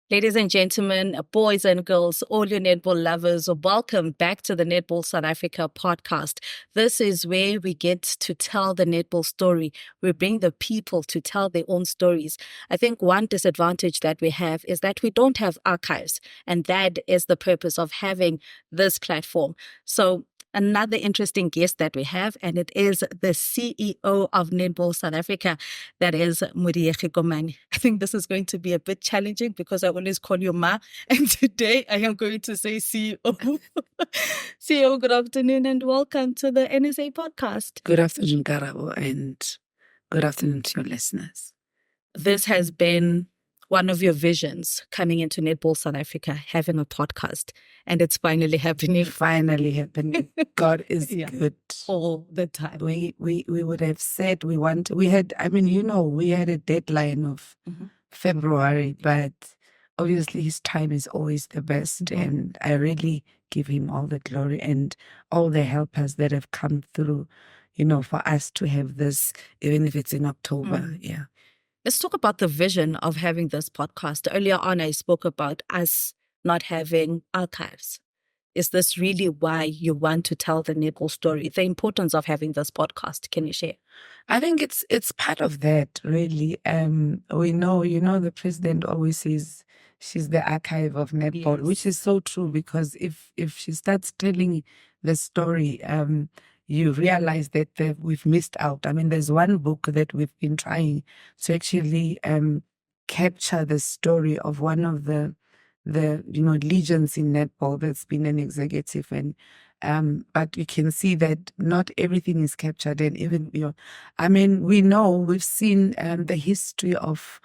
Ladies and gentlemen, boys and girls, all your netball lovers, welcome back to the Netball South Africa podcast. This is where we get to tell the netball story. We bring the people to tell their own stories. I think one disadvantage that we have is that we don't have archives, and that is the purpose of having this platform. So another interesting guest that we have, and it is the CEO of Netball South Africa, that is Modiegi Komane. I think this is going to be a bit challenging because I always call you Ma, and today I am going to say CEO. CEO, good afternoon and welcome to the NSA podcast. Good afternoon, Karabo, and good afternoon to your listeners. This has been one of your visions coming into Netball South Africa, having a podcast, and it's finally happening. Finally happening. God is good all the time. We would have said we had a deadline of February, but obviously his time is always the best, and I really give him all the glory and all the helpers that have come through, for us to have this, even if it's in October. Yeah. Let's talk about the vision of having this podcast. Earlier on, I spoke about us not having archives. Is this really why you want to tell the netball story? The importance of having this podcast, can you share? I think it's part of that, really. We know, the president always says she's the archive of netball, which is so true, because if she starts telling the story, you realize that we've missed out. I mean, there's one book that we've been trying to actually capture the story of one of the legends in netball that's been an executive, and but you can see that not everything is captured, and even we've seen the history of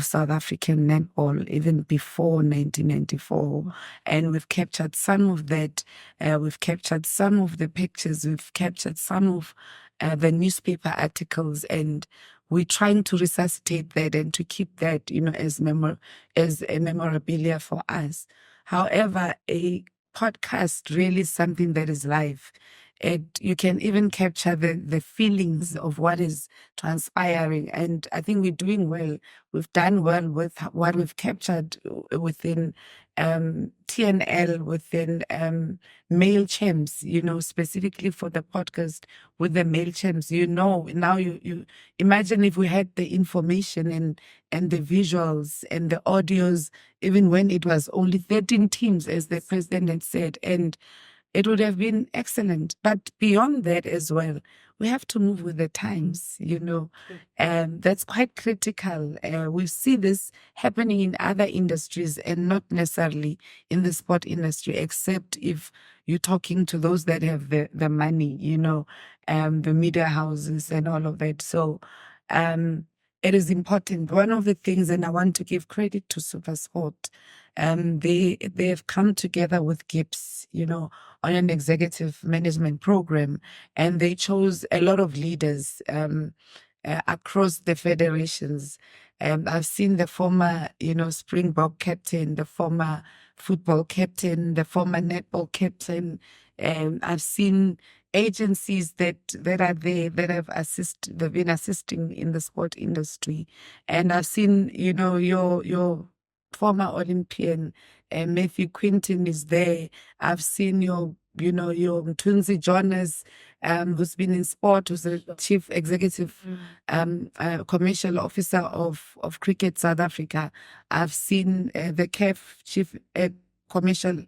South African netball even before 1994, and we've captured some of that. We've captured some of the pictures. We've captured some of the newspaper articles, and we're trying to resuscitate that and to keep that, as a memorabilia for us. However, a podcast really is something that is live. You can even capture the feelings of what is transpiring. And I think we're doing well. We've done well with what we've captured within TNL, within male champs, specifically for the podcast with the male champs. Now you imagine if we had the information and the visuals and the audios, even when it was only 13 teams, as the president had said, and it would have been excellent. But beyond that as well, we have to move with the times, and that's quite critical. We see this happening in other industries and not necessarily in the sport industry, except if you're talking to those that have the money, the media houses and all of that. So it is important. One of the things, and I want to give credit to SuperSport, they have come together with GIPS, on an executive management program, and they chose a lot of leaders across the federations. I've seen the former, Springbok captain, the former football captain, the former netball captain, and I've seen agencies that are there that they've been assisting in the sport industry, and I've seen your former Olympian Matthew Quinton is there. I've seen your Mthunzi Jonas, who's been in sport, who's the chief executive commercial officer of Cricket South Africa. I've seen the CAF chief commercial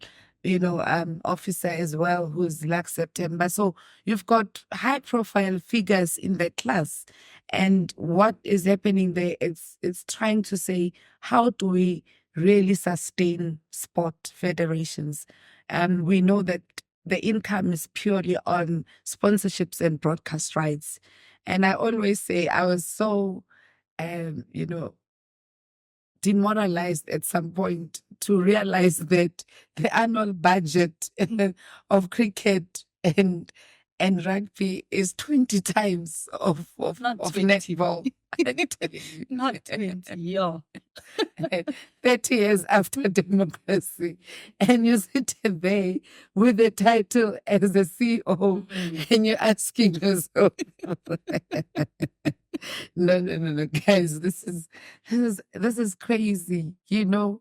officer as well, who's like September. So you've got high profile figures in the class. And what is happening there, it's trying to say, how do we really sustain sport federations? We know that the income is purely on sponsorships and broadcast rights. And I always say I was so, demoralized at some point to realize that the annual budget of cricket and rugby is 20 times of netball. Not 20, yeah. 30 years after democracy, and you sit there with the title as the CEO, and you're asking yourself, no, guys, this is crazy,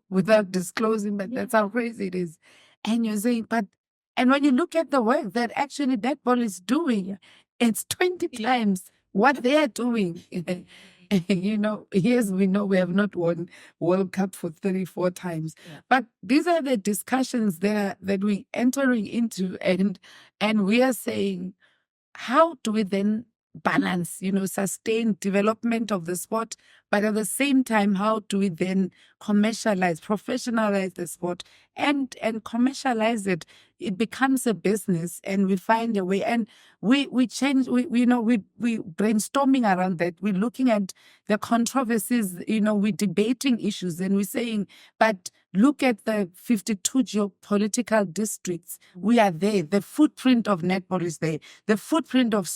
without disclosing, but that's how crazy it is. And you're saying, and when you look at the work that actually that ball is doing, it's 20 times what they are doing. Yes, we know we have not won World Cup for 34 times. Yeah. But these are the discussions there that we're entering into, and we are saying, how do we then balance, sustain development of the sport, but at the same time, how do we then professionalize the sport and commercialize it? It becomes a business, and we find a way, and we change. We brainstorming around that. We're looking at the controversies. We're debating issues, and we're saying, but look at the 52 geopolitical districts. We are there. The footprint of netball is there. The footprint of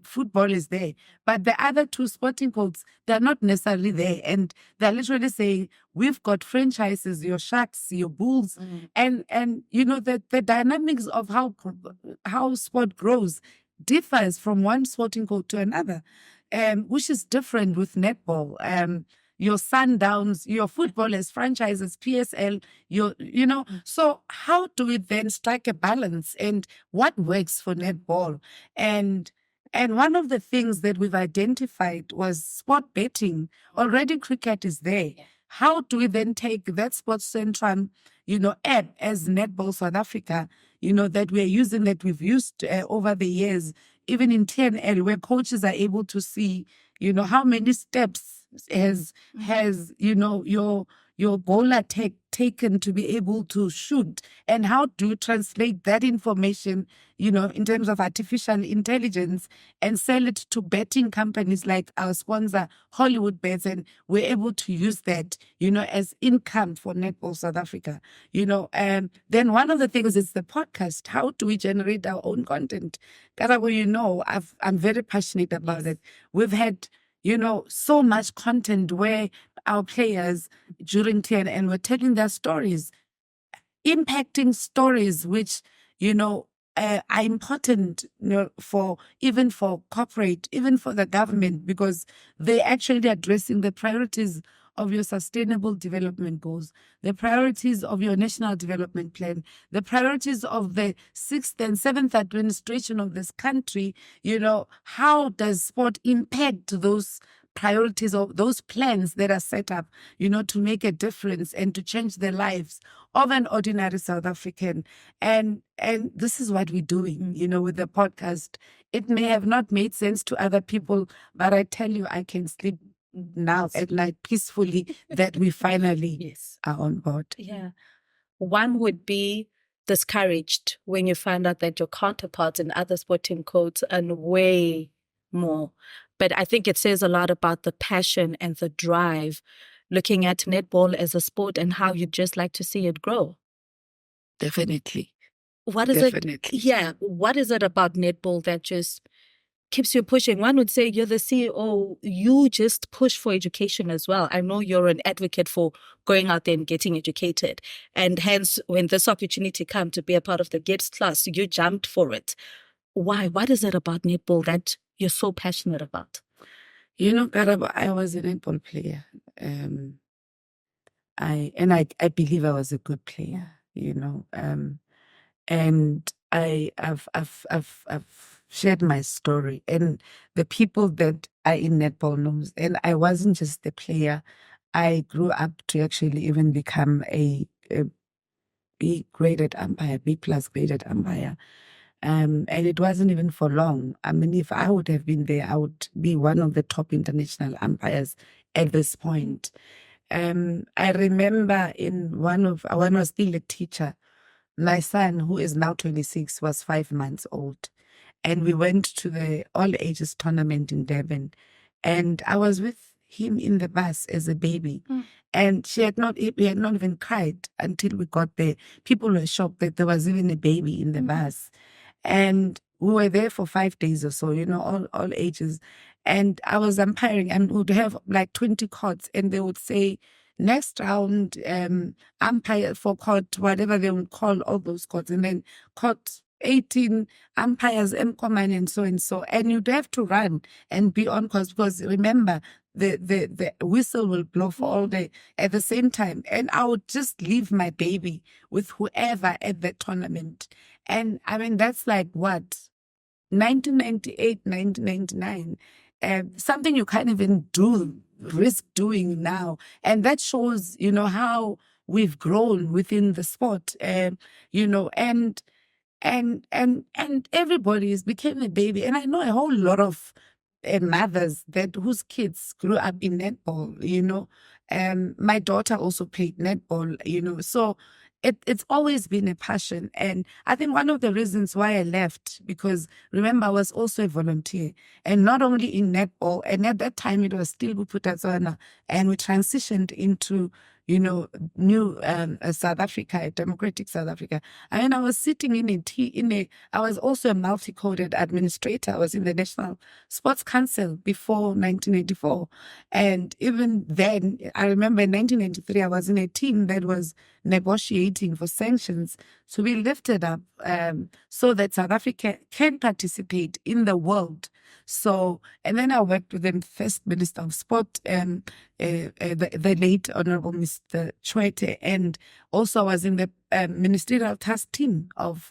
football is there. But the other two sporting codes, they're not necessarily there. And they're literally saying, we've got franchises, your Sharks, your Bulls. And the dynamics of how sport grows differs from one sporting code to another, which is different with netball. Your Sundowns, your footballers, franchises, PSL, So how do we then strike a balance, and what works for netball? And one of the things that we've identified was sport betting. Already cricket is there. How do we then take that Sports Central, app as Netball South Africa, that we're using, that we've used over the years, even in TNL, where coaches are able to see, how many steps has your bowler taken to be able to shoot, and how do you translate that information, in terms of artificial intelligence, and sell it to betting companies like our sponsor, Hollywood Bets, and we're able to use that, as income for Netball South Africa, and then one of the things is the podcast. How do we generate our own content? Karabo, I'm very passionate about it. We've had so much content where our players during TNN were telling their stories, impacting stories, which, are important, for corporate, even for the government, because they're actually addressing the priorities of your sustainable development goals, the priorities of your national development plan, the priorities of the 6th and 7th administration of this country. How does sport impact those priorities of those plans that are set up, to make a difference and to change the lives of an ordinary South African? And this is what we're doing, with the podcast. It may have not made sense to other people, but I tell you, I can sleep now at night peacefully that we finally are on board. Yeah. One would be discouraged when you find out that your counterparts in other sporting codes earn way more. But I think it says a lot about the passion and the drive, looking at netball as a sport and how you'd just like to see it grow. Definitely. What is it? Yeah. What is it about netball that just keeps you pushing? One would say you're the CEO, you just push for education as well. I know you're an advocate for going out there and getting educated. And hence, when this opportunity came to be a part of the GETS class, you jumped for it. Why? What is it about netball that you're so passionate about? Karabo, I was a netball player. I believe I was a good player, and I've shared my story, and the people that are in netball knows. And I wasn't just a player. I grew up to actually even become a B graded umpire, B plus graded umpire. And it wasn't even for long. I mean, if I would have been there, I would be one of the top international umpires at this point. I remember when I was still a teacher, my son, who is now 26, was 5 months old. And we went to the all ages tournament in Durban. And I was with him in the bus as a baby. And we had not even cried until we got there. People were shocked that there was even a baby in the bus. And we were there for 5 days or so, all ages. and I was umpiring, and we would have like 20 courts, and they would say, next round, umpire for court, whatever they would call all those courts, and then court 18 umpires, Komane, and so and so. And you'd have to run and be on course, because remember, the whistle will blow for all day at the same time. And I would just leave my baby with whoever at the tournament. And I mean, that's like what? 1998, 1999. Something you can't even risk doing now. And that shows, how we've grown within the sport. And everybody has become a baby. And I know a whole lot of mothers whose kids grew up in netball, my daughter also played netball, so it's always been a passion. And I think one of the reasons why I left, because remember, I was also a volunteer, and not only in netball, and at that time it was still Buputatswana, and we transitioned into new South Africa, democratic South Africa. I mean, I was sitting I was also a multi-coded administrator. I was in the National Sports Council before 1984. And even then, I remember in 1993, I was in a team that was negotiating for sanctions to be lifted up so that South Africa can participate in the world. So, and then I worked with the First Minister of Sport, the late Honorable Mr. Chwete, and also I was in the ministerial task team of,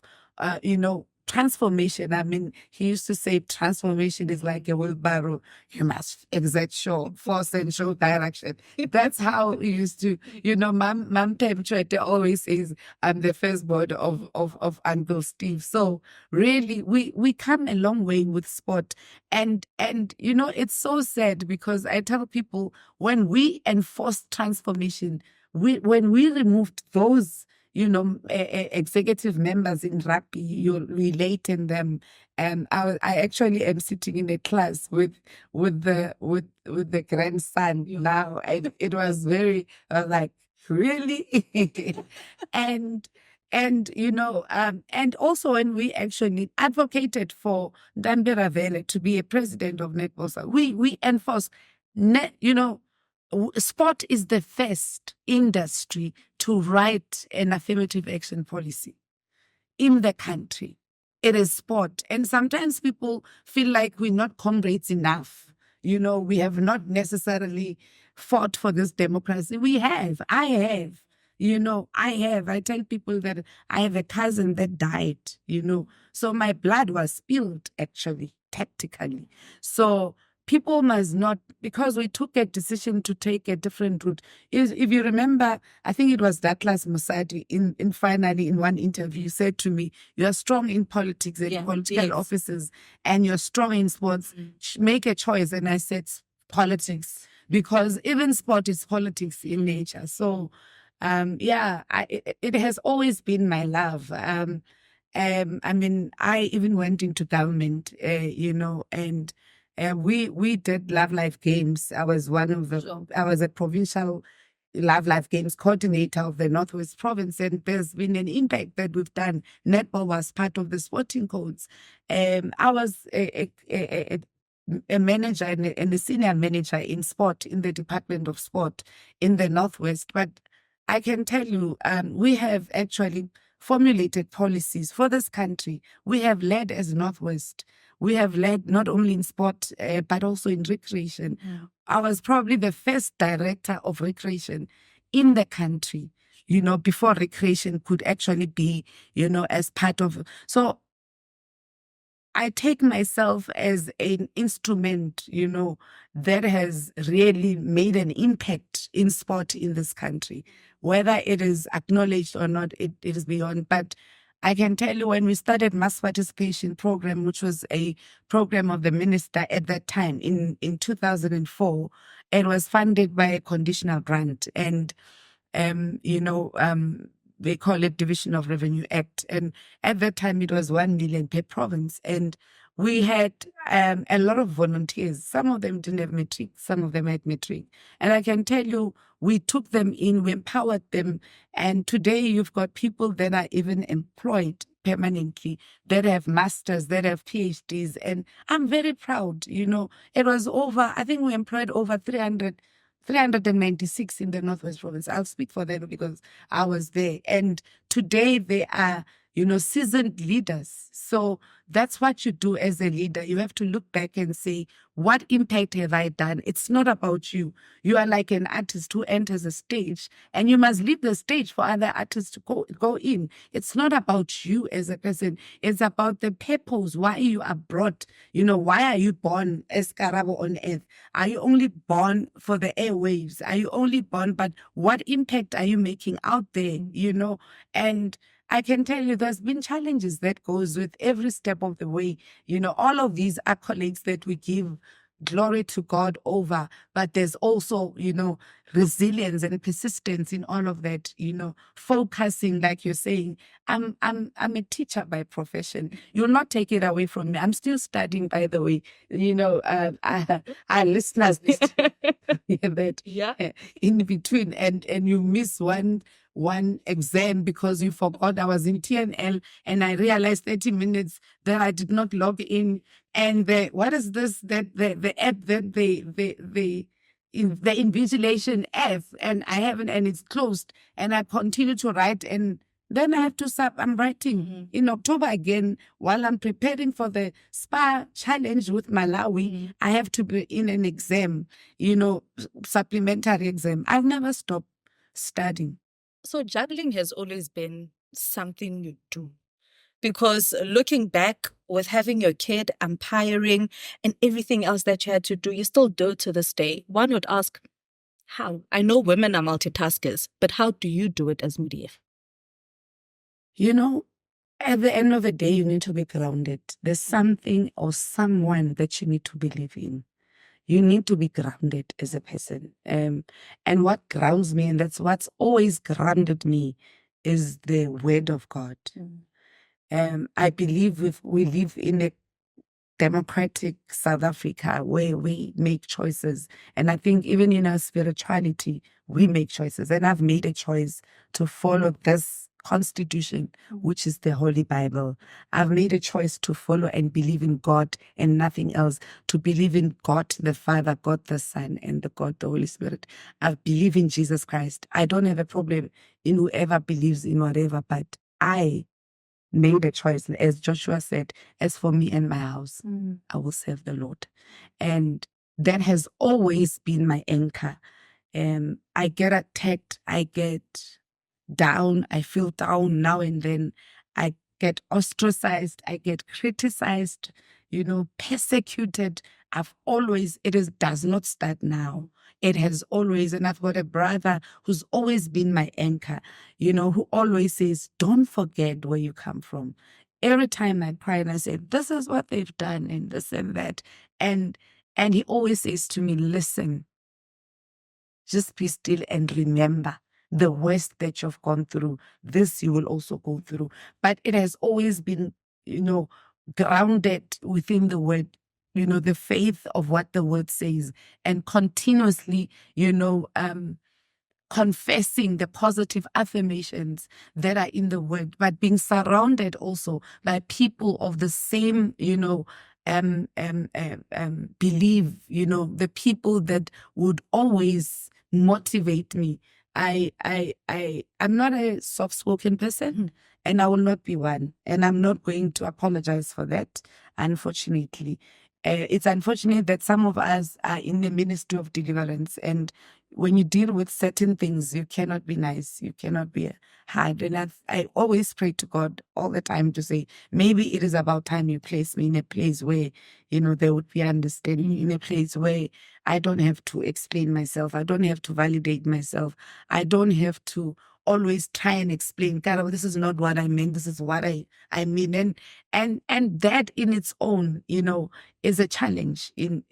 transformation. I mean, he used to say transformation is like a wheelbarrow. You must exert show force and show direction. That's how he used to, Mam Pem Chwete always says, I'm the firstborn of Uncle Steve. So really, we come a long way with sport. And it's so sad, because I tell people, when we enforced transformation, when we removed those executive members in rugby, you relating them. And I actually am sitting in a class with the grandson now, and it was very like, really. and and also when we actually advocated for Ndambira Vele to be a president of Netball, so we enforce sport is the first industry to write an affirmative action policy in the country. It is sport. And sometimes people feel like we're not comrades enough. We have not necessarily fought for this democracy. We have. I have. I have. I tell people that I have a cousin that died, So my blood was spilled, actually, tactically. So people must not, because we took a decision to take a different route. If you remember, I think it was Douglas Musadi finally in one interview said to me, "You are strong in politics and political offices, and you're strong in sports. Make a choice." And I said, politics, because even sport is politics in nature. So, it has always been my love. I mean, I even went into government, and we did Love Life Games. I was I was a provincial Love Life Games coordinator of the Northwest Province, and there's been an impact that we've done. Netball was part of the sporting codes. I was a manager and a senior manager in sport in the Department of Sport in the Northwest. But I can tell you, we have actually formulated policies for this country. We have led as Northwest. We have led not only in sport, but also in recreation. I was probably the first director of recreation in the country, before recreation could actually be, as part of. So I take myself as an instrument, that has really made an impact in sport in this country. Whether it is acknowledged or not, it is beyond. But I can tell you, when we started Mass Participation Program, which was a program of the minister at that time in 2004, it was funded by a conditional grant. And, they call it Division of Revenue Act. And at that time, it was 1 million per province. And we had a lot of volunteers. Some of them didn't have matric, some of them had matric. And I can tell you, we took them in, we empowered them. And today you've got people that are even employed permanently, that have masters, that have PhDs. And I'm very proud. It was I think we employed over 396 in the Northwest Province. I'll speak for them because I was there. And today they are, seasoned leaders. So that's what you do as a leader. You have to look back and say, what impact have I done? It's not about you. You are like an artist who enters a stage, and you must leave the stage for other artists to go in. It's not about you as a person. It's about the purpose, why you are brought. Why are you born as Karabo on earth? Are you only born for the airwaves? Are you only born, but what impact are you making out there? And I can tell you there's been challenges that goes with every step of the way. All of these accolades that we give glory to God over, but there's also, resilience and persistence in all of that, focusing, like you're saying. I'm a teacher by profession. You'll not take it away from me. I'm still studying, by the way. Our listeners hear that in between, and you miss one exam because you forgot. I was in TNL and I realized 30 minutes that I did not log in. And what is this? That the app that the invigilation app, and I haven't, and it's closed. And I continue to write, and then I have to stop. I'm writing in October again while I'm preparing for the SPA challenge with Malawi. I have to be in an exam, supplementary exam. I've never stopped studying. So juggling has always been something you do. Because looking back with having your kid, umpiring, and everything else that you had to do, you still do it to this day. One would ask, how? I know women are multitaskers, but how do you do it as Modiegi? At the end of the day, you need to be grounded. There's something or someone that you need to believe in. You need to be grounded as a person. And what grounds me, and that's what's always grounded me, is the word of God. I believe we live in a democratic South Africa where we make choices. And I think even in our spirituality, we make choices. And I've made a choice to follow this Constitution, which is the Holy Bible. I've made a choice to follow and believe in God and nothing else, to believe in God the Father, God the Son, and the Holy Spirit. I believe in Jesus Christ. I don't have a problem in whoever believes in whatever, but I made a choice. As Joshua said, as for me and my house, I will serve the Lord. And that has always been my anchor. I get attacked, I get down, I feel down now and then. I get ostracized, I get criticized, persecuted. Does not start now. It has always, and I've got a brother who's always been my anchor, who always says, don't forget where you come from. Every time I cry and I say, this is what they've done and this and that. And he always says to me, listen, just be still and remember the worst that you've gone through. This you will also go through. But it has always been, grounded within the word, the faith of what the word says, and continuously, confessing the positive affirmations that are in the word, but being surrounded also by people of the same, believe, the people that would always motivate me. I'm not a soft-spoken person, and I will not be one, and I'm not going to apologize for that, unfortunately. It's unfortunate that some of us are in the ministry of deliverance, and when you deal with certain things, you cannot be nice, you cannot be hard. And I always pray to God all the time to say, maybe it is about time you place me in a place where, there would be understanding, in a place where I don't have to explain myself, I don't have to validate myself, I don't have to always try and explain, God, this is not what I meant, this is what I mean. And that in its own, is a challenge in,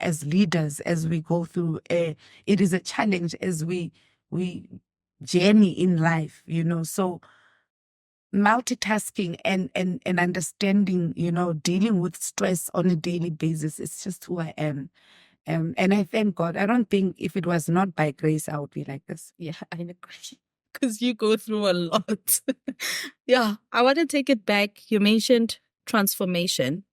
as leaders, as we go through, it is a challenge as we journey in life, so multitasking and understanding, dealing with stress on a daily basis, it's just who I am. And I thank God. I don't think if it was not by grace, I would be like this. Yeah, I agree. because you go through a lot. Yeah, I want to take it back. You mentioned transformation,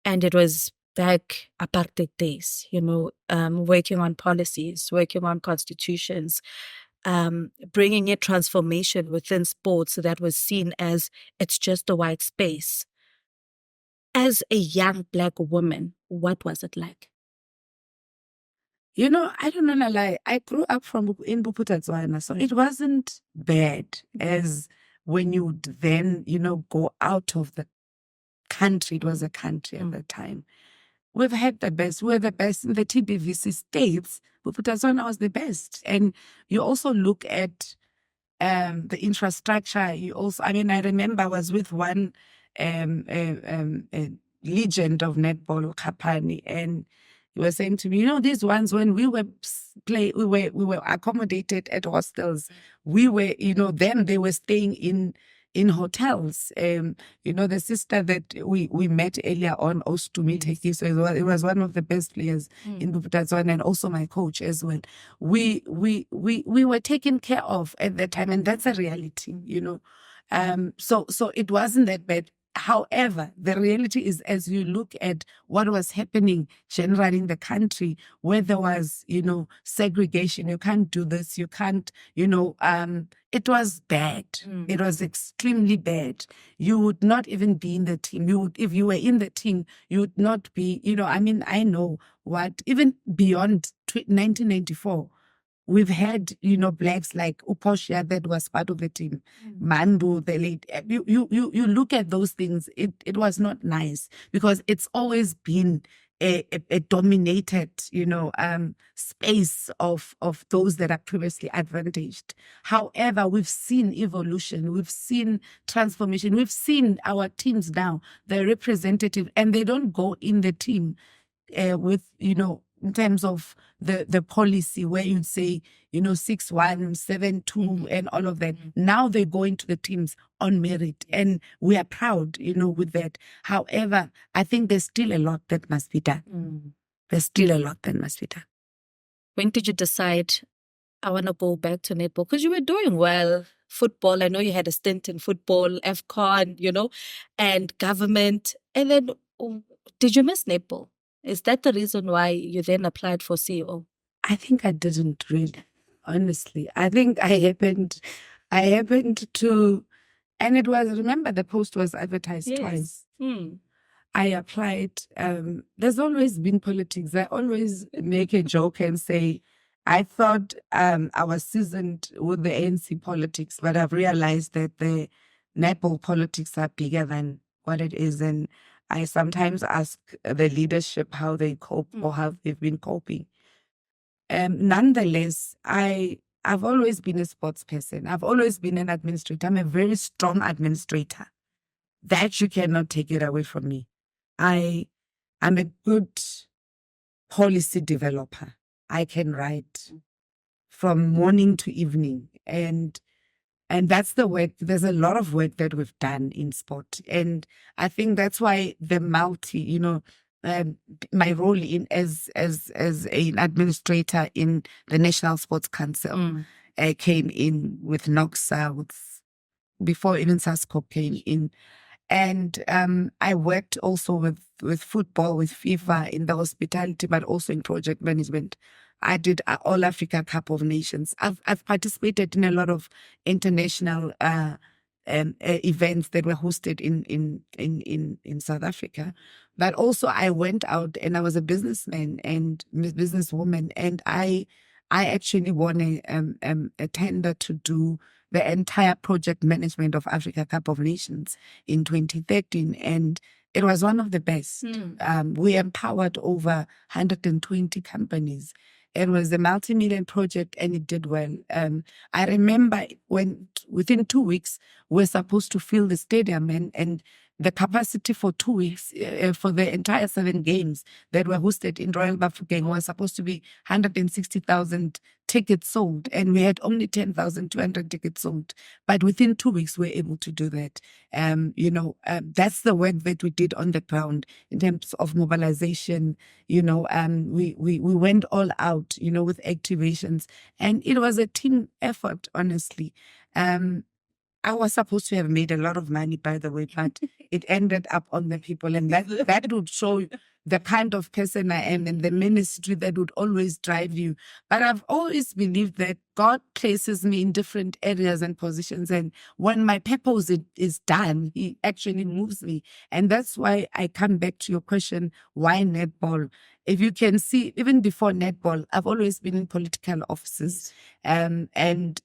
and it was back apartheid days, working on policies, working on constitutions, bringing in transformation within sports that was seen as it's just a white space. As a young Black woman, what was it like? I don't want to lie. I grew up in Buputatswana, so it wasn't bad as when you would then, go out of the country. It was a country at the time. We've had the best. We're the best in the TBVC states. Buputatswana was the best. And you also look at the infrastructure. I remember I was with one legend of netball, Kapani, and he was saying to me, these ones, when we were we were accommodated at hostels. We were, then they were staying in hotels. The sister that we met earlier on, Ostumi Teki, so it was one of the best players in Buputatswana, and also my coach as well. We were taken care of at that time, and that's a reality, So it wasn't that bad. However, the reality is, as you look at what was happening generally in the country, where there was, segregation, you can't do this, you can't, it was bad. It was extremely bad. You would not even be in the team. If you were in the team, you would not be, I know what, even beyond 1994, we've had, Blacks like Uposhia that was part of the team, Mandu, the late. You look at those things, it was not nice because it's always been a dominated, space of those that are previously advantaged. However, we've seen evolution, we've seen transformation, we've seen our teams now, they're representative, and they don't go in the team with, in terms of the policy where you'd say, 6-1, 7-2, and all of that. Now they go into the teams on merit, and we are proud, with that. However, I think there's still a lot that must be done. There's still a lot that must be done. When did you decide, I want to go back to netball? Because you were doing well. Football, I know you had a stint in football, AFCON, and government. And then, did you miss netball? Is that the reason why you then applied for CEO? I think I didn't really, honestly. I think I happened to, and it was, remember the post was advertised twice. I applied. There's always been politics. I always make a joke and say, I thought I was seasoned with the ANC politics, but I've realized that the netball politics are bigger than what it is. And I sometimes ask the leadership how they cope or how they've been coping. Nonetheless, I've always been a sports person. I've always been an administrator. I'm a very strong administrator. That you cannot take it away from me. I'm a good policy developer. I can write from morning to evening. And that's the work. There's a lot of work that we've done in sport. And I think that's why the my role in as an administrator in the National Sports Council came in with NOXA, before even SASCO came in. And I worked also with football, with FIFA in the hospitality, but also in project management. I did All Africa Cup of Nations. I've participated in a lot of international events that were hosted in South Africa. But also I went out and I was a businessman and businesswoman, and I actually won a tender to do the entire project management of Africa Cup of Nations in 2013, and it was one of the best. We empowered over 120 companies. It was a multi-million project and it did well. I remember when within 2 weeks, we're supposed to fill the stadium and the capacity for 2 weeks, for the entire 7 games that were hosted in Royal Bafokeng was supposed to be 160,000 tickets sold, and we had only 10,200 tickets sold. But within 2 weeks, we were able to do that. That's the work that we did on the ground in terms of mobilization. We went all out, with activations, and it was a team effort, honestly. I was supposed to have made a lot of money, by the way, but it ended up on the people. And that would show you the kind of person I am and the ministry that would always drive you. But I've always believed that God places me in different areas and positions. And when my purpose is done, He actually moves me. And that's why I come back to your question, why netball? If you can see, even before netball, I've always been in political offices. And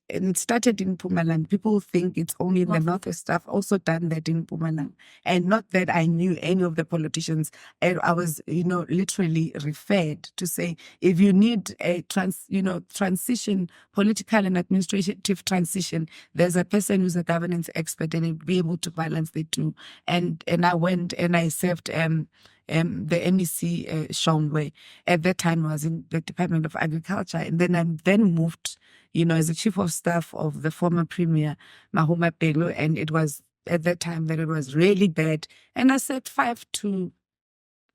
it started in Mpumalanga. People think it's only in the Northwest. I've also done that in Mpumalanga. And not that I knew any of the politicians. I was, literally referred to say, if you need a transition, political and administrative transition, there's a person who's a governance expert and he'll be able to balance the two. And I went and I served the MEC Shongwe. At that time, I was in the Department of Agriculture, and then I moved, as the chief of staff of the former Premier Mahuma Pelo, and it was at that time that it was really bad. And I said 5 to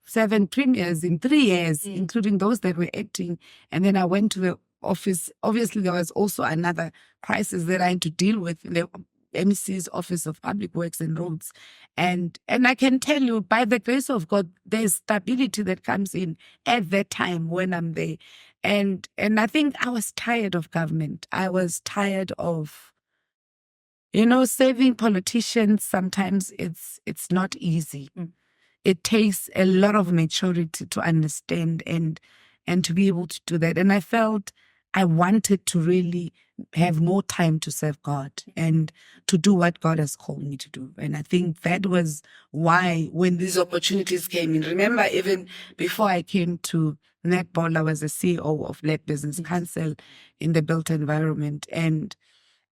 7 premiers in 3 years, including those that were acting. And then I went to the office. Obviously, there was also another crisis that I had to deal with in the MEC's Office of Public Works and Roads. And I can tell you, by the grace of God, there's stability that comes in at that time when I'm there. And I think I was tired of government. I was tired of, serving politicians. Sometimes it's not easy. It takes a lot of maturity to understand and to be able to do that. And I felt I wanted to really have more time to serve God and to do what God has called me to do. And I think that was why when these opportunities came in, remember, even before I came to Netball, I was a CEO of Led Business Council in the built environment. And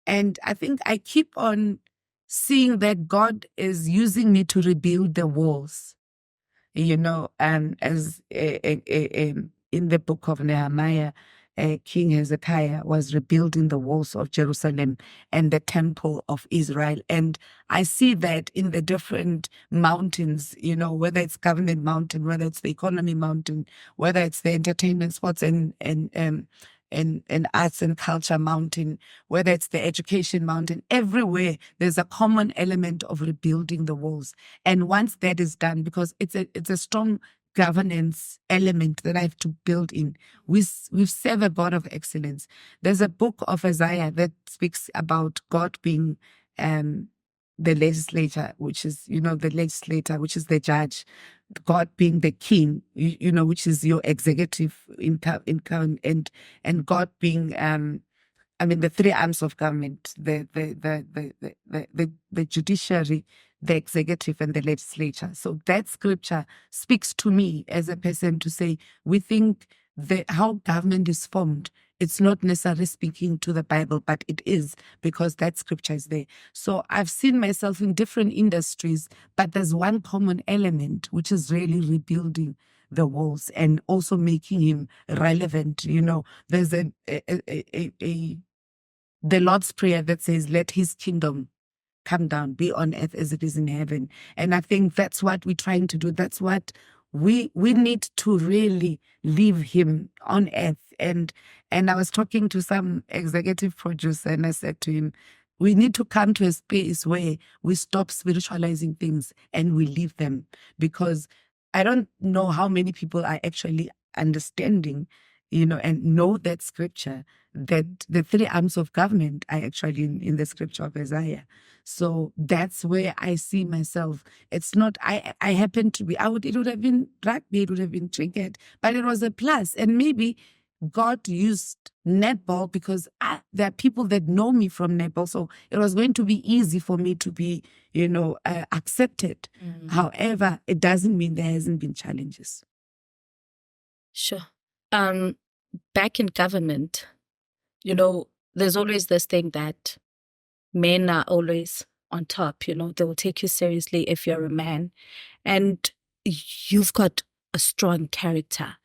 I think I keep on seeing that God is using me to rebuild the walls. As in the book of Nehemiah, King Hezekiah was rebuilding the walls of Jerusalem and the temple of Israel. And I see that in the different mountains, whether it's government mountain, whether it's the economy mountain, whether it's the entertainment, sports and arts and culture mountain, whether it's the education mountain, everywhere there's a common element of rebuilding the walls. And once that is done, because it's a strong governance element that I have to build in, we serve a God of excellence. There's a book of Isaiah that speaks about God being the legislator, which is, the legislator, which is the judge, God being the king, which is your executive income, and God being, the 3 arms of government, the judiciary, the executive, and the legislature. So that scripture speaks to me as a person to say, we think that how government is formed, it's not necessarily speaking to the Bible, but it is, because that scripture is there. So I've seen myself in different industries, but there's one common element, which is really rebuilding the walls and also making him relevant. There's the Lord's Prayer that says, let his kingdom come down, be on earth as it is in heaven. And I think that's what we're trying to do. That's what we need to really leave him on earth. And I was talking to some executive producer and I said to him, we need to come to a space where we stop spiritualizing things and we leave them, because I don't know how many people are actually understanding, and know that scripture, that the 3 arms of government are actually in the scripture of Isaiah. So that's where I see myself. It's not, I happen to be, it would have been rugby, it would have been cricket, but it was a plus. And maybe God used netball because there are people that know me from netball. So it was going to be easy for me to be, accepted. However, it doesn't mean there hasn't been challenges. Sure. Back in government, there's always this thing that men are always on top. You know, they will take you seriously if you're a man, and you've got a strong character.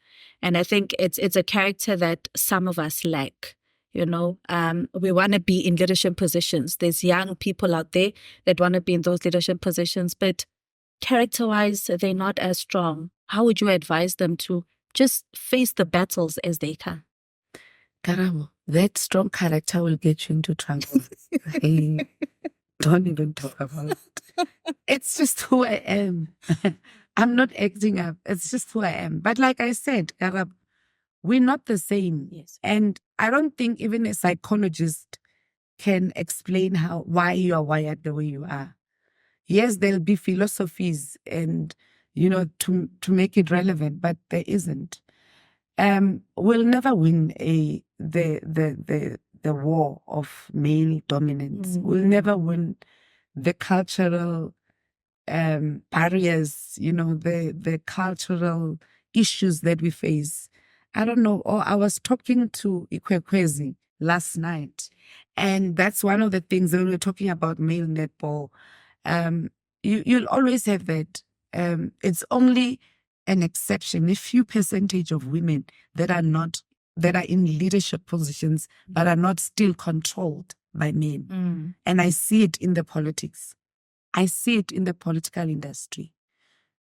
And I think it's a character that some of us lack. You know, we want to be in leadership positions. There's young people out there that want to be in those leadership positions, but character-wise, they're not as strong. How would you advise them to just face the battles as they come? Karamo, that strong character will get you into trouble. Hey, don't even talk about it. It's just who I am. I'm not acting up. It's just who I am. But like I said, Karamo, we're not the same. Yes. And I don't think even a psychologist can explain why you are wired the way you are. Yes, there'll be philosophies and, you know, to make it relevant, but there isn't. We'll never win the war of male dominance. We'll never win the cultural barriers, you know, the cultural issues that we face. I don't know. Or I was talking to Ikwekwezi last night, and that's one of the things when we're talking about male netball. You'll always have that. It's only an exception, a few percentage of women that are in leadership positions, but are not still controlled by men. And I see it in the politics. I see it in the political industry.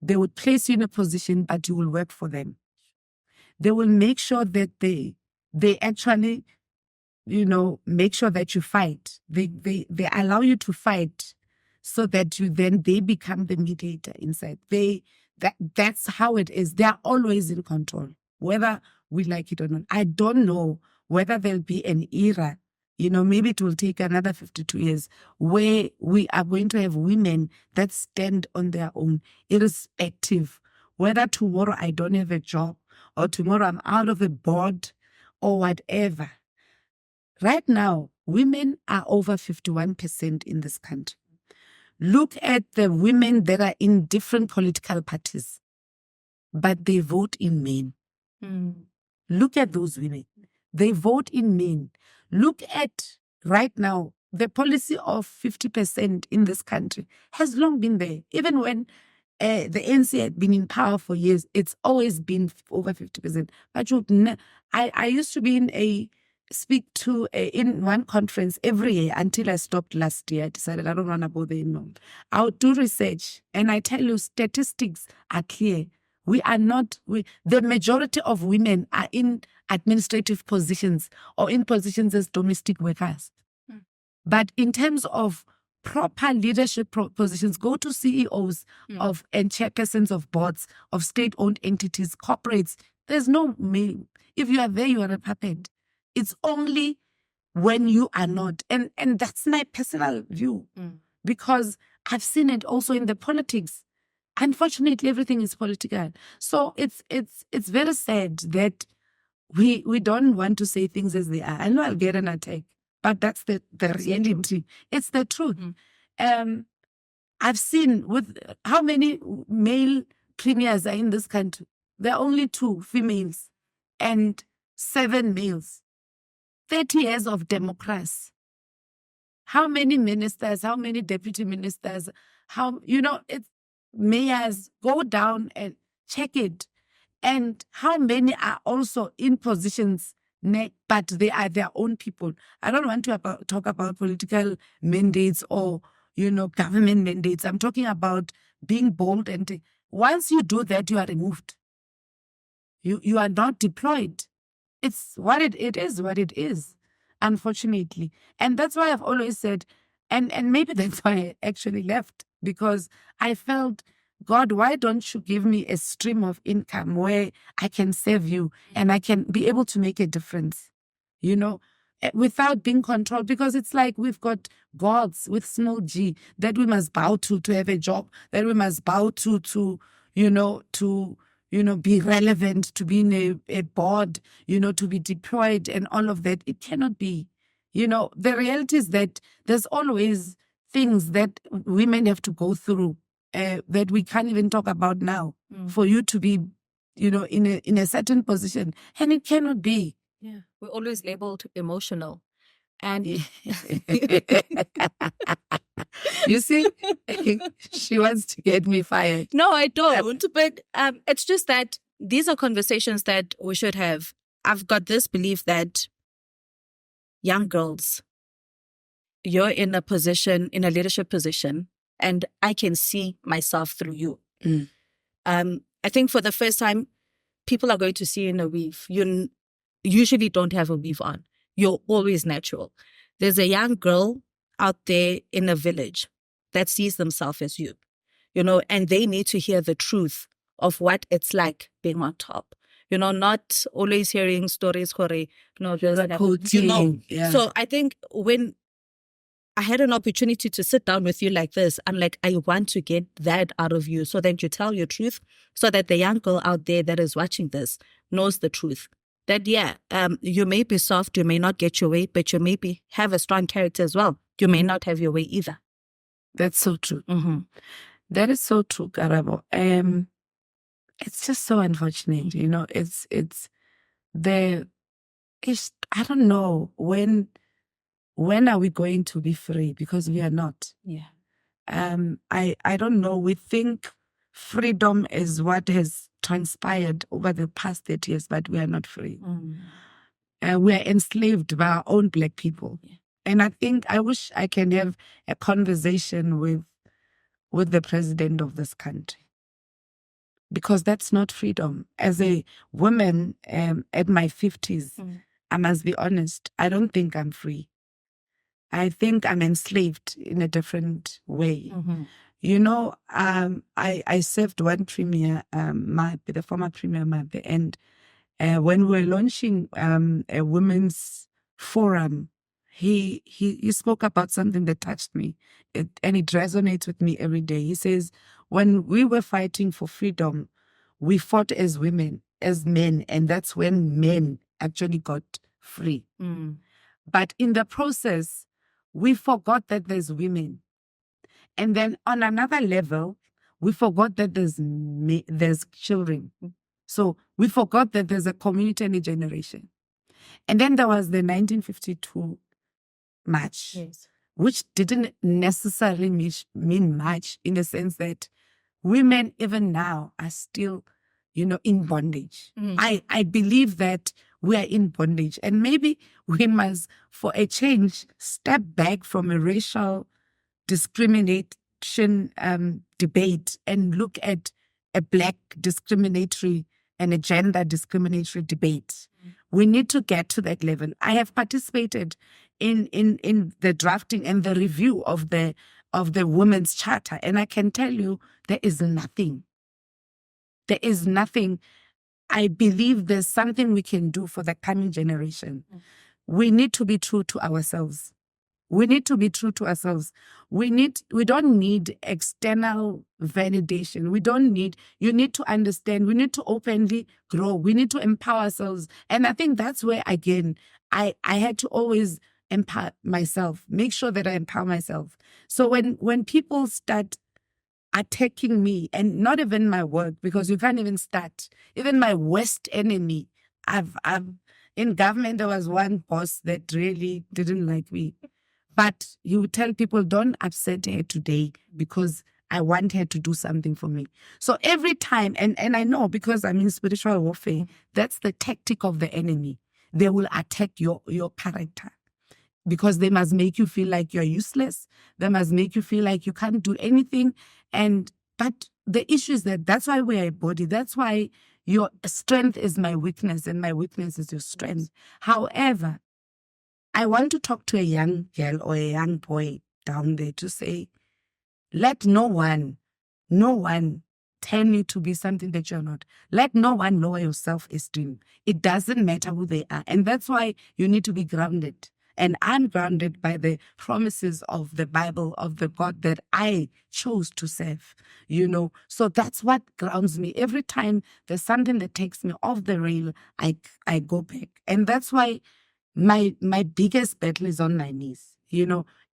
They would place you in a position, but you will work for them. They will make sure that they actually, you know, make sure that you fight. They allow you to fight so that they become the mediator inside. That's how it is. They are always in control, whether we like it or not. I don't know whether there'll be an era, you know, maybe it will take another 52 years where we are going to have women that stand on their own, irrespective whether tomorrow I don't have a job or tomorrow I'm out of a board or whatever. Right now, women are over 51% in this country. Look at the women that are in different political parties, but they vote in men. Look at those women. They vote in men. Look at right now, the policy of 50% in this country has long been there. Even when the ANC had been in power for years, it's always been over 50%. But I used to be speak to in one conference every year until I stopped last year. I decided I don't want to go there anymore. I would do research, and I tell you, statistics are clear. The majority of women are in administrative positions or in positions as domestic workers. But in terms of proper leadership positions, go to CEOs and chairpersons of boards, of state-owned entities, corporates. There's no male. If you are there, you are a puppet. It's only when you are not. And that's my personal view. Because I've seen it also in the politics. Unfortunately, everything is political. So it's very sad that we don't want to say things as they are. I know I'll get an attack, but that's the reality. It's the truth. I've seen with how many male premiers are in this country. There are only 2 females and 7 males. 30 years of democracy. How many ministers, how many deputy ministers, it's mayors, go down and check it. And how many are also in positions, but they are their own people. I don't want to talk about political mandates or, government mandates. I'm talking about being bold. And once you do that, you are removed. You are not deployed. It's it is what it is, unfortunately. And that's why I've always said, and maybe that's why I actually left, because I felt, God, why don't you give me a stream of income where I can serve you and I can be able to make a difference, without being controlled? Because it's like we've got gods with small g that we must bow to have a job, that we must bow to be relevant, to be in a board, to be deployed and all of that. It cannot be. The reality is that there's always things that women have to go through that we can't even talk about now for you to be, in a certain position. And it cannot be. Yeah. We're always labeled emotional. And You see, she wants to get me fired. No, I don't. But it's just that these are conversations that we should have. I've got this belief that young girls, you're in a position, in a leadership position, and I can see myself through you. Mm. I think for the first time, people are going to see you in a weave. You usually don't have a weave on. You're always natural. There's a young girl out there in a village that sees themselves as you, and they need to hear the truth of what it's like being on top. Not always hearing stories, Yeah. So I think when I had an opportunity to sit down with you like this, I'm like, I want to get that out of you so that you tell your truth, so that the young girl out there that is watching this knows the truth. That, you may be soft, you may not get your way, but you maybe have a strong character as well. You may not have your way either. That's so true. Mm-hmm. That is so true, Karabo. It's just so unfortunate, I don't know when are we going to be free, because we are not. Yeah. I don't know. We think freedom is what has transpired over the past 30 years, but we are not free. We are enslaved by our own Black people. Yeah. And I wish I can have a conversation with the president of this country, because that's not freedom. As a woman at my 50s, I must be honest, I don't think I'm free. I think I'm enslaved in a different way. I served one premier, the former premier, and when we were launching a women's forum, he spoke about something that touched me, and it resonates with me every day. He says, when we were fighting for freedom, we fought as women, as men, and that's when men actually got free. But in the process, we forgot that there's women. And then on another level, we forgot that there's children. So we forgot that there's a community and a generation. And then there was the 1952 march, yes, which didn't necessarily mean much, in the sense that women even now are still, in bondage. I believe that we are in bondage, and maybe we must, for a change, step back from a racial discrimination debate and look at a Black discriminatory and a gender discriminatory debate. We need to get to that level. I have participated in the drafting and the review of the Women's Charter, and I can tell you there is nothing. There is nothing. I believe there's something we can do for the coming generation. We need to be true to ourselves. We need to be true to ourselves. We don't need external validation. You need to understand. We need to openly grow. We need to empower ourselves. And I think that's where, again, I had to always empower myself, make sure that I empower myself. So when people start attacking me, and not even my work, because you can't even start, even my worst enemy, I've in government, there was one boss that really didn't like me. But you would tell people, don't upset her today, because I want her to do something for me. So every time, and I know, because I'm in spiritual warfare, that's the tactic of the enemy. They will attack your character, because they must make you feel like you're useless. They must make you feel like you can't do anything. But the issue is that's why we are a body. That's why your strength is my weakness, and my weakness is your strength. However, I want to talk to a young girl or a young boy down there to say, let no one tell you to be something that you're not. Let no one lower your self-esteem. It doesn't matter who they are. And that's why you need to be grounded. And I'm grounded by the promises of the Bible, of the God that I chose to serve, So that's what grounds me. Every time there's something that takes me off the rail, I go back. And that's why my biggest battle is on my knees.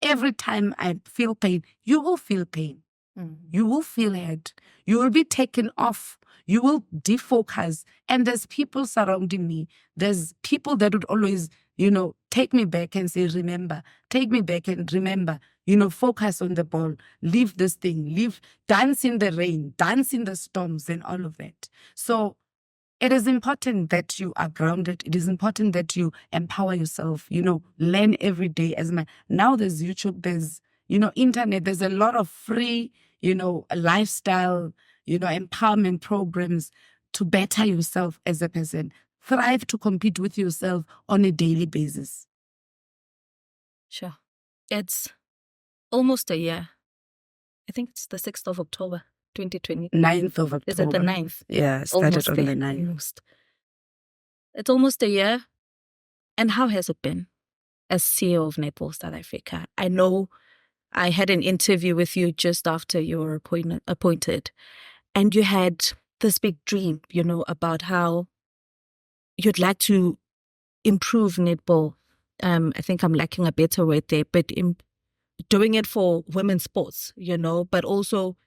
Every time I feel pain, you will feel pain. You will feel hurt. You will be taken off. You will defocus. And there's people surrounding me. There's people that would always, take me back and say, remember. Take me back and remember. focus on the ball, leave this thing, dance in the rain, dance in the storms and all of that. So it is important that you are grounded. It is important that you empower yourself, learn every day. Now there's YouTube, there's, internet, there's a lot of free, lifestyle, empowerment programs to better yourself as a person. Thrive to compete with yourself on a daily basis. Sure. It's almost a year. I think it's the 6th of October, 2020. 9th of October. Is it the 9th? Yeah, started on the 9th. Almost. It's almost a year. And how has it been as CEO of Netball South Africa? I know I had an interview with you just after you were appointed, and you had this big dream, about how you'd like to improve netball. I think I'm lacking a better word there, but doing it for women's sports, but also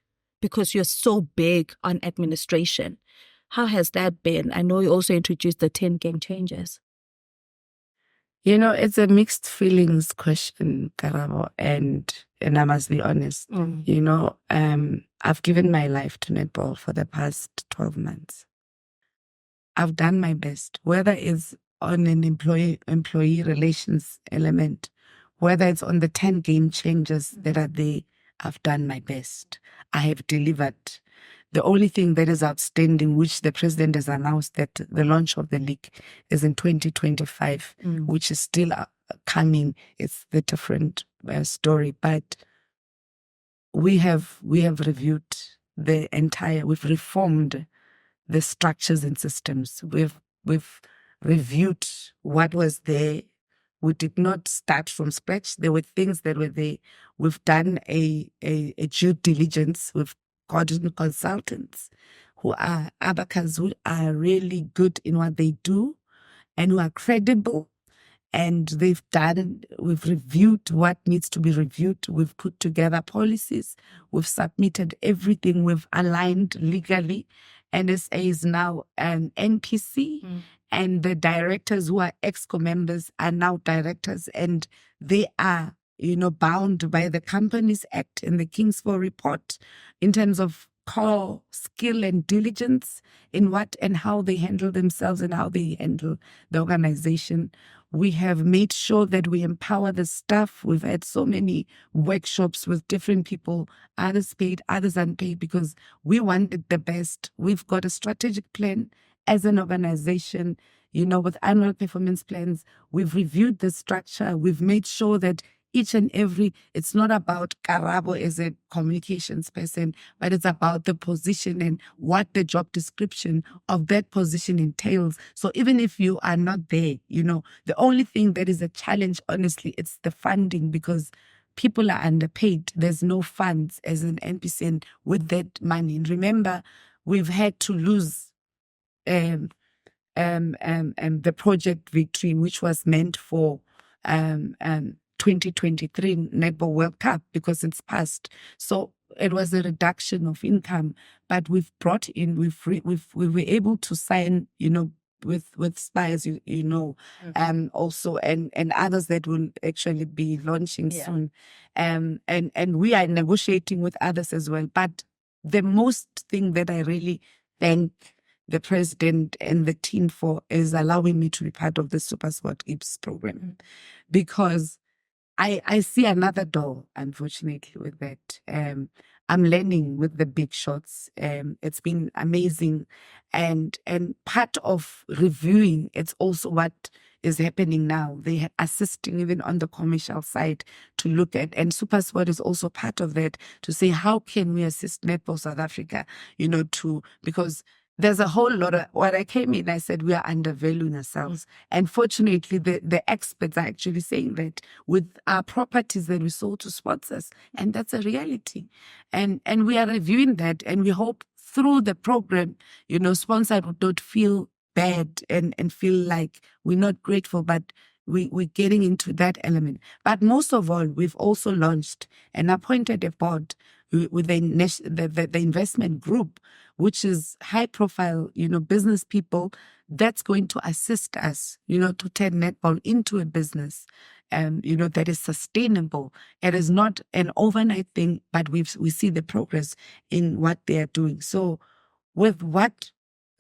because you're so big on administration. How has that been? I know you also introduced the 10 game changers. It's a mixed feelings question, Karabo, and I must be honest. I've given my life to netball for the past 12 months. I've done my best, whether it's on an employee relations element, whether it's on the 10 game changers that are there. I've done my best. I have delivered. The only thing that is outstanding, which the president has announced, that the launch of the league is in 2025, which is still coming. It's the different story. But we have reviewed we've reformed the structures and systems. We've reviewed what was there. We did not start from scratch. There were things that were there. We've done a due diligence. We've gotten consultants who are abacus, who are really good in what they do and who are credible. And we've reviewed what needs to be reviewed. We've put together policies. We've submitted everything. We've aligned legally. NSA is now an NPC. And the directors who are EXCO members are now directors, and they are, bound by the Companies Act and the Kingsford Report in terms of core skill and diligence in what and how they handle themselves and how they handle the organization. We have made sure that we empower the staff. We've had so many workshops with different people, others paid, others unpaid, because we wanted the best. We've got a strategic plan as an organization, with annual performance plans. We've reviewed the structure. We've made sure that it's not about Karabo as a communications person, but it's about the position and what the job description of that position entails. So even if you are not there, the only thing that is a challenge, honestly, it's the funding, because people are underpaid. There's no funds as an NPC, and with that money. And remember, we've had to lose the Project Victory, which was meant for 2023 Netball World Cup, because it's passed. So it was a reduction of income, but we've brought in, we were able to sign, with Spires, also, and others that will actually be launching soon. And we are negotiating with others as well. But the most thing that I really thank the president and the team for is allowing me to be part of the Super Sport IPS program, because I see another door, unfortunately, with that. I'm learning with the big shots. It's been amazing. And part of reviewing, it's also what is happening now. They are assisting even on the commercial side to look at, and Super Sport is also part of that, to say, how can we assist Netball South Africa, because there's a whole lot of, when I came in, I said we are undervaluing ourselves. And fortunately, the experts are actually saying that with our properties that we sold to sponsors, and that's a reality. And we are reviewing that, and we hope through the program, sponsors would not feel bad and feel like we're not grateful, but we're getting into that element. But most of all, we've also launched and appointed a board with the investment group, which is high profile, business people that's going to assist us, to turn netball into a business, that is sustainable. It is not an overnight thing, but we see the progress in what they are doing. So with what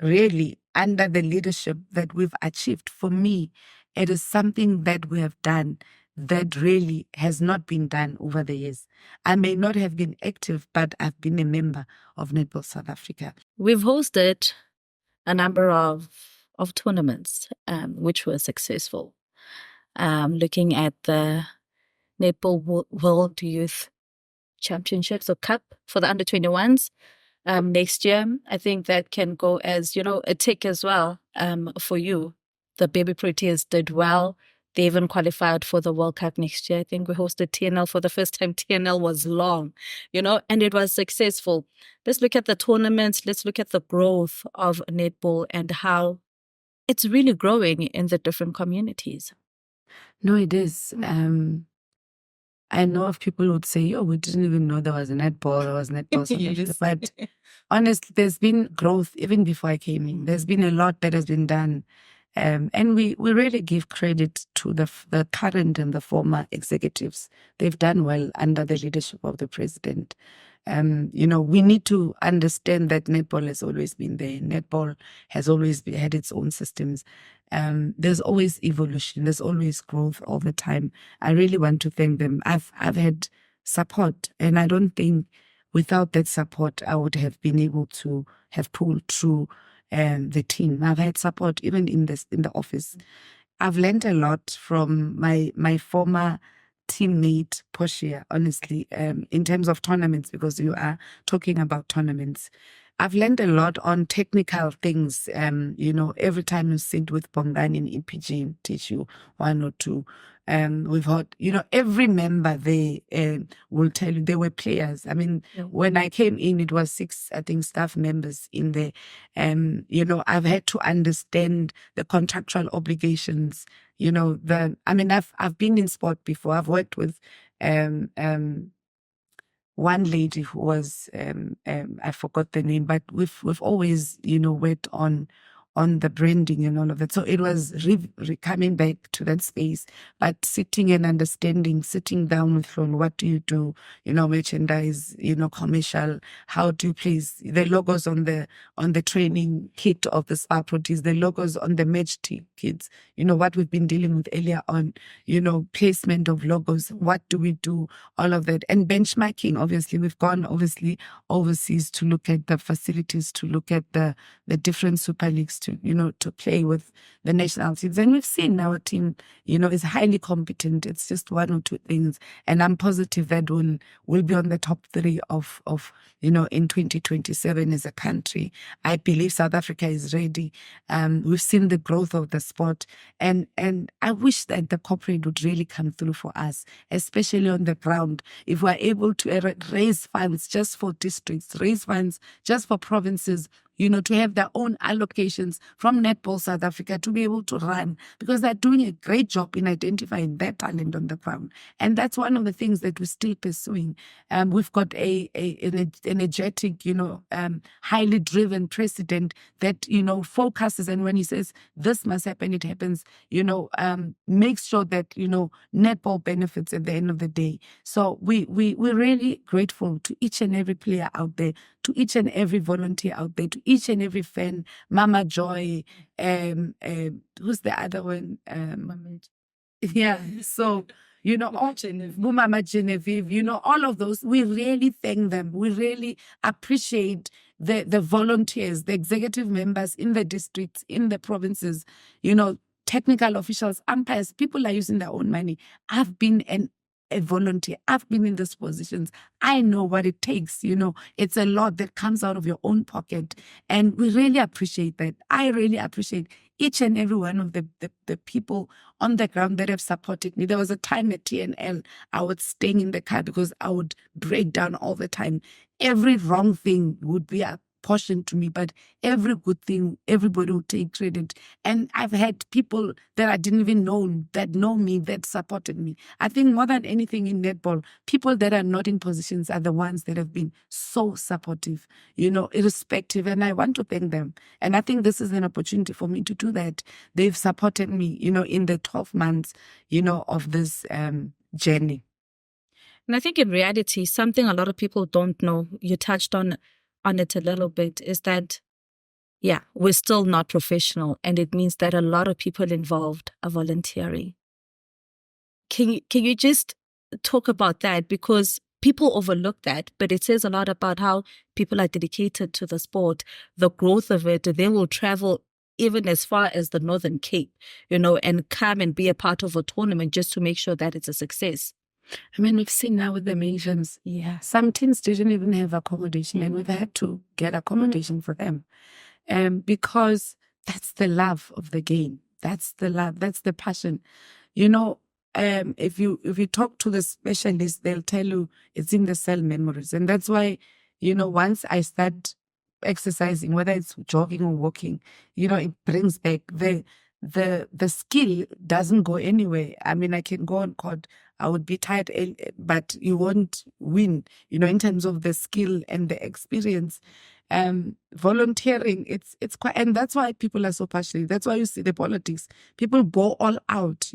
really under the leadership that we've achieved, for me, it is something that we have done that really has not been done over the years. I may not have been active, but I've been a member of Netball South Africa. We've hosted a number of tournaments, which were successful. Looking at the Netball World Youth Championships or Cup for the under-21s next year, I think that can go as, a tick as well for you. The Baby Proteas did well. They even qualified for the World Cup next year. I think we hosted TNL for the first time. TNL was long, and it was successful. Let's look at the tournaments. Let's look at the growth of netball and how it's really growing in the different communities. No, it is. I know of people who would say, oh, we didn't even know there was a netball, there was netball. Yes. But honestly, there's been growth even before I came in. There's been a lot that has been done. And we really give credit to the current and the former executives. They've done well under the leadership of the president. We need to understand that netball has always been there. Netball has always had its own systems. There's always evolution. There's always growth all the time. I really want to thank them. I've had support, and I don't think without that support, I would have been able to have pulled through the team. I've had support even in the office. I've learned a lot from my former teammate Portia, honestly, in terms of tournaments, because you are talking about tournaments. I've learned a lot on technical things. Every time you sit with Bongani in EPG, teach you one or two. We've heard, every member they will tell you they were players. I mean, when I came in, it was 6, I think, staff members in there. I've had to understand the contractual obligations. I've been in sport before. I've worked with one lady who was I forgot the name, but we've always worked on the branding and all of that. So it was coming back to that space, but sitting and understanding, sitting down with Ron, what do you do? Merchandise, commercial, how do you place the logos on the training kit of the spa proteins, the logos on the match kits, what we've been dealing with earlier on, placement of logos, what do we do? All of that. And benchmarking, obviously, we've gone overseas to look at the facilities, to look at the different super leagues, to play with the national teams. And we've seen our team, is highly competent. It's just one or two things. And I'm positive that we'll be on the top 3 of in 2027 as a country. I believe South Africa is ready. We've seen the growth of the sport. And I wish that the corporate would really come through for us, especially on the ground. If we're able to raise funds just for districts, raise funds just for provinces, to have their own allocations from Netball South Africa to be able to run, because they're doing a great job in identifying their talent on the ground. And that's one of the things that we're still pursuing. We've got an energetic, highly driven president that, focuses, and when he says this must happen, it happens, makes sure that, netball benefits at the end of the day. So we're really grateful to each and every player out there, to each and every volunteer out there, to each and every fan, Mama Joy, who's the other one? Yeah, so, Mama Genevieve, all of those, we really thank them. We really appreciate the volunteers, the executive members in the districts, in the provinces, technical officials, umpires. People are using their own money. I've been a volunteer. I've been in these positions. I know what it takes. It's a lot that comes out of your own pocket. And we really appreciate that. I really appreciate each and every one of the people on the ground that have supported me. There was a time at TNL, I was staying in the car because I would break down all the time. Every wrong thing would be portion to me, but every good thing, everybody will take credit. And I've had people that I didn't even know that know me, that supported me. I think more than anything in netball, people that are not in positions are the ones that have been so supportive, irrespective. And I want to thank them. And I think this is an opportunity for me to do that. They've supported me, in the 12 months, of this journey. And I think in reality, something a lot of people don't know, you touched on it a little bit, is that, yeah, we're still not professional. And it means that a lot of people involved are volunteering. Can you just talk about that? Because people overlook that, but it says a lot about how people are dedicated to the sport, the growth of it. They will travel even as far as the Northern Cape, and come and be a part of a tournament just to make sure that it's a success. I mean, we've seen now with the nations, some teams didn't even have accommodation, and we've had to get accommodation for them. Because that's the love of the game. That's the love. That's the passion. If you talk to the specialists, they'll tell you it's in the cell memories. And that's why, once I start exercising, whether it's jogging or walking, it brings back the skill doesn't go anywhere. I mean, I can go on court, I would be tired, but you won't win, in terms of the skill and the experience. Volunteering, it's quite, and that's why people are so passionate. That's why you see the politics. People go all out,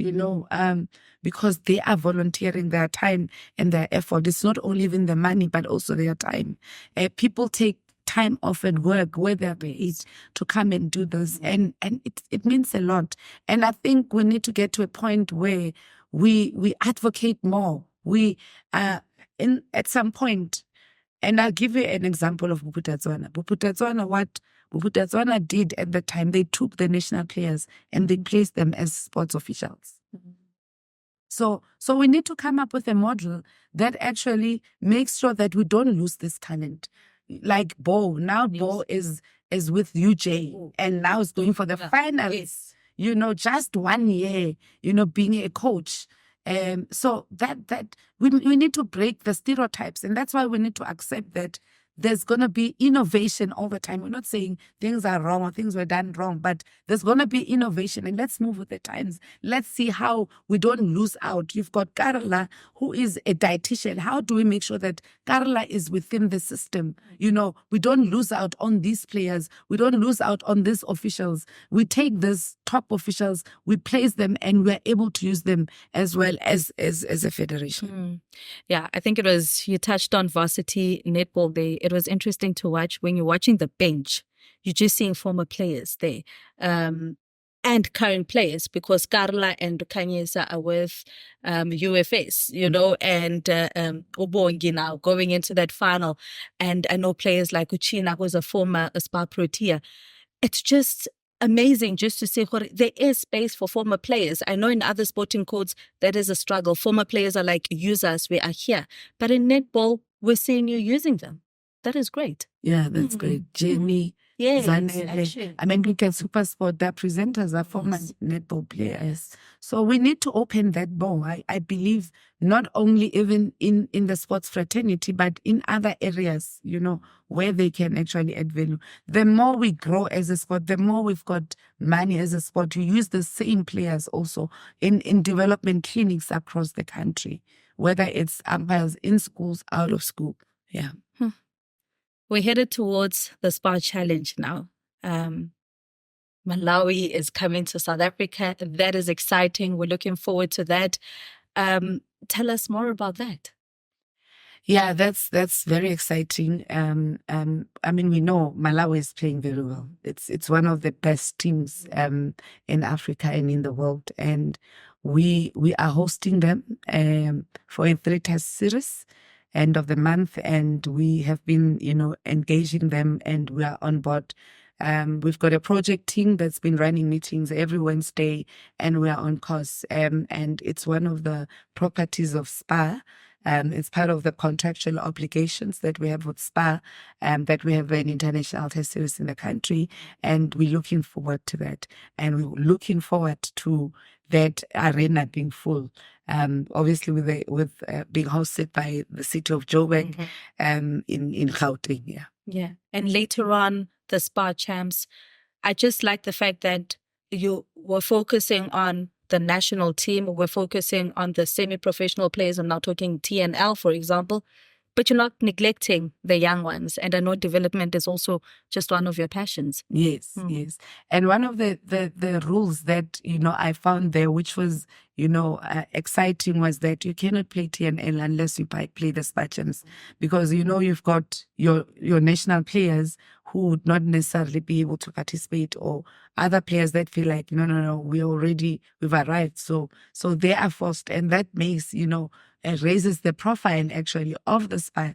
because they are volunteering their time and their effort. It's not only even the money, but also their time. People take time off at work where they're paid to come and do this, and it means a lot. And I think we need to get to a point where we advocate more. We at some point, and I'll give you an example of Bophuthatswana. What Bophuthatswana did at the time, they took the national players and they placed them as sports officials. So we need to come up with a model that actually makes sure that we don't lose this talent. Like Bo, now Bo is with UJ, and now is going for the finals. Just 1 year, being a coach. So that we need to break the stereotypes, and that's why we need to accept that there's going to be innovation over time. We're not saying things are wrong or things were done wrong, but there's going to be innovation, and let's move with the times. Let's see how we don't lose out. You've got Karla, who is a dietitian. How do we make sure that Karla is within the system? We don't lose out on these players. We don't lose out on these officials. We take these top officials, we place them, and we're able to use them as well as a federation. Yeah, I think you touched on varsity netball there. It was interesting to watch when you're watching the bench. You're just seeing former players there, and current players, because Karla and Kanyesa are with UFS, and Ubongi now going into that final. And I know players like Uchina, who's a former Spa Protea. It's just amazing just to see there is space for former players. I know in other sporting codes that is a struggle. Former players are like, use us, we are here. But in netball, we're seeing you using them. That is great. Yeah, that's great. Jamie, Zanele, I mean, we can Supersport, their presenters are former netball players. So we need to open that door. I believe not only even in the sports fraternity, but in other areas, where they can actually add value. The more we grow as a sport, the more we've got money as a sport. You use the same players also in development clinics across the country, whether it's umpires in schools, out of school. Yeah. We're headed towards the Spa Challenge now. Malawi is coming to South Africa. That is exciting. We're looking forward to that. Tell us more about that. Yeah, that's very exciting. I mean, we know Malawi is playing very well. It's one of the best teams in Africa and in the world, and we are hosting them for a 3-test series end of the month, and we have been engaging them, and we are on board. We've got a project team that's been running meetings every Wednesday, and we are on course. And it's one of the properties of SPA. It's part of the contractual obligations that we have with SPA, that we have an international test series in the country, and we're looking forward to that. And we're looking forward to that arena being full. Obviously with being hosted by the city of Joburg, in Gauteng. Yeah. Yeah. And later on, the Spa Champs, I just like the fact that you were focusing on the national team, we're focusing on the semi-professional players. I'm now talking TNL, for example, but you're not neglecting the young ones. And I know development is also just one of your passions. Yes, yes. And one of the rules that, I found there, which was, exciting, was that you cannot play TNL unless you play the Spartans. Because, you've got your national players who would not necessarily be able to participate, or other players that feel like, no, we've arrived. So they are forced. And that makes, it raises the profile actually of the Spa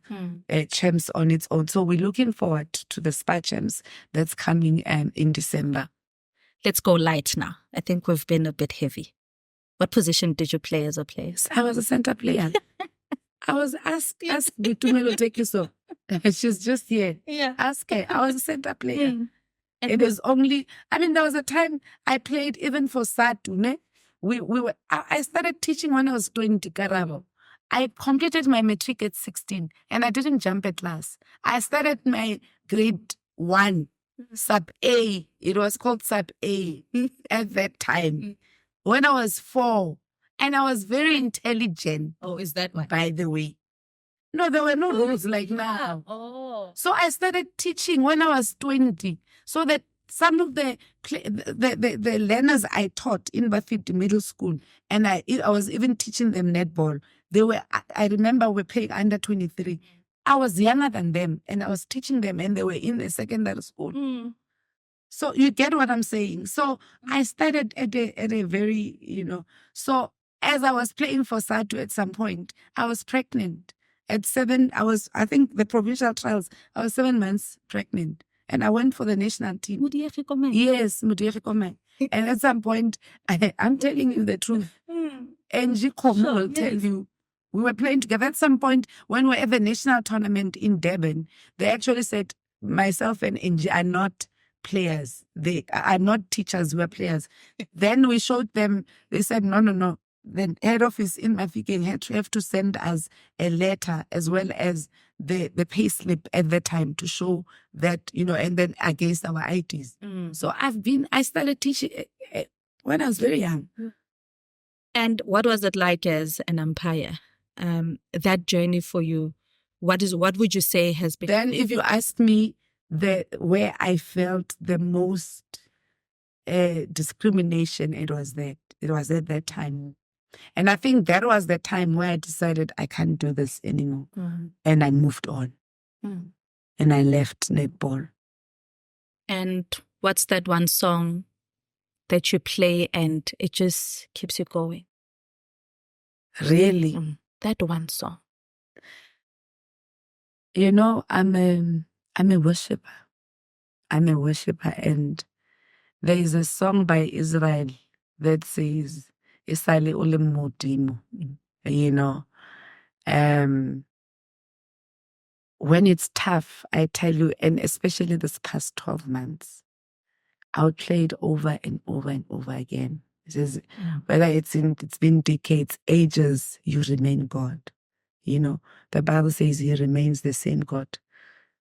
Champs on its own. So we're looking forward to the Spa Champs that's coming in December. Let's go light now. I think we've been a bit heavy. What position did you play as a player? I was a center player. I was asked to take you so. She's just here. Yeah. Ask her. I was a center player. It was only, there was a time I played even for Satu, ne? I started teaching when I was 20, Karabo. I completed my matric at 16 and I didn't jump a class. I started my grade 1, sub A. It was called sub A at that time. When I was 4, and I was very intelligent. Oh, is that why? By the way. No, there were no rules like now. Oh. So I started teaching when I was 20. So that some of the learners I taught in Bafiti Middle School, and I was even teaching them netball. I remember we were playing under 23. I was younger than them, and I was teaching them, and they were in the secondary school. So you get what I'm saying. So I started at a very, so as I was playing for Satu at some point, I was pregnant. At 7, I think the provincial trials, I was 7 months pregnant. And I went for the national team. Modiegi Komane. Yes, Modiegi Komane. And at some point, I'm telling you the truth. Angie Komo will tell you. We were playing together. At some point, when we were at the national tournament in Durban, they actually said, myself and Angie are not players. They are not teachers, we're players. Then we showed them, they said, no. The head office in Mafeking have to send us a letter as well as the pay slip at the time to show that, and then against our IDs. So I started teaching when I was very young. And what was it like as an umpire? That journey for you, what would you say has been? Then if you ask me where I felt the most discrimination, it was at that time. And I think that was the time where I decided I can't do this anymore. And I moved on. And I left netball. And what's that one song that you play and it just keeps you going? Really? That one song. I'm a worshiper. I'm a worshiper. And there is a song by Israel that says, Isali ule modimo, when it's tough, I tell you, and especially this past 12 months, I'll play it over and over and over again. It says, whether it's been decades, ages, you remain God. The Bible says He remains the same God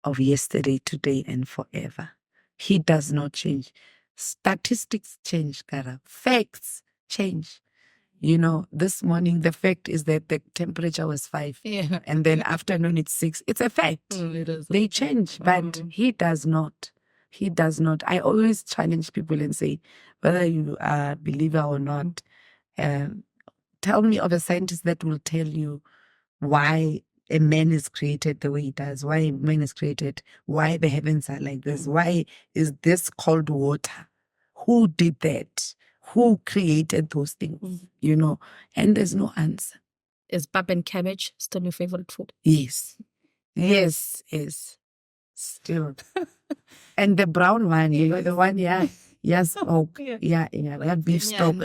of yesterday, today, and forever. He does not change. Statistics change, Kara. Facts change. This morning, the fact is that the temperature was 5. Yeah. And then afternoon, it's 6. It's a fact. It is. They change, but He does not. He does not. I always challenge people and say, whether you are a believer or not, tell me of a scientist that will tell you why a man is created the way he does, why a man is created, why the heavens are like this, why is this called water? Who did that? Who created those things? And there's no answer. Is pap and cabbage still your favorite food? Yes. Yes. Still. And the brown one, the one, yes, oak. That beef stock,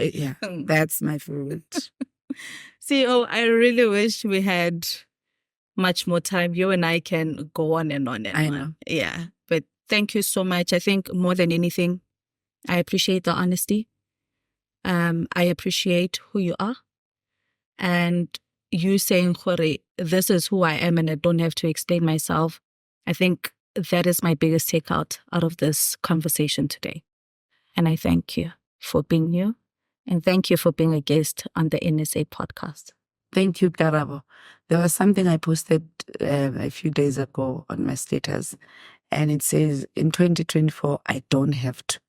that's my favorite. CEO, I really wish we had much more time. You and I can go on and on and I on. know. Yeah. But thank you so much. I think more than anything, I appreciate the honesty. I appreciate who you are. And you saying, Khore, this is who I am and I don't have to explain myself. I think that is my biggest takeout out of this conversation today. And I thank you for being you. And thank you for being a guest on the NSA podcast. Thank you, Karabo. There was something I posted a few days ago on my status, and it says, in 2024, I don't have to.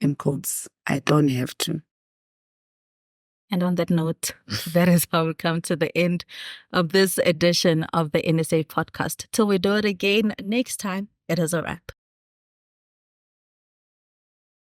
In quotes, I don't have to. And on that note, that is how we come to the end of this edition of the NSA podcast. Till we do it again next time, it is a wrap.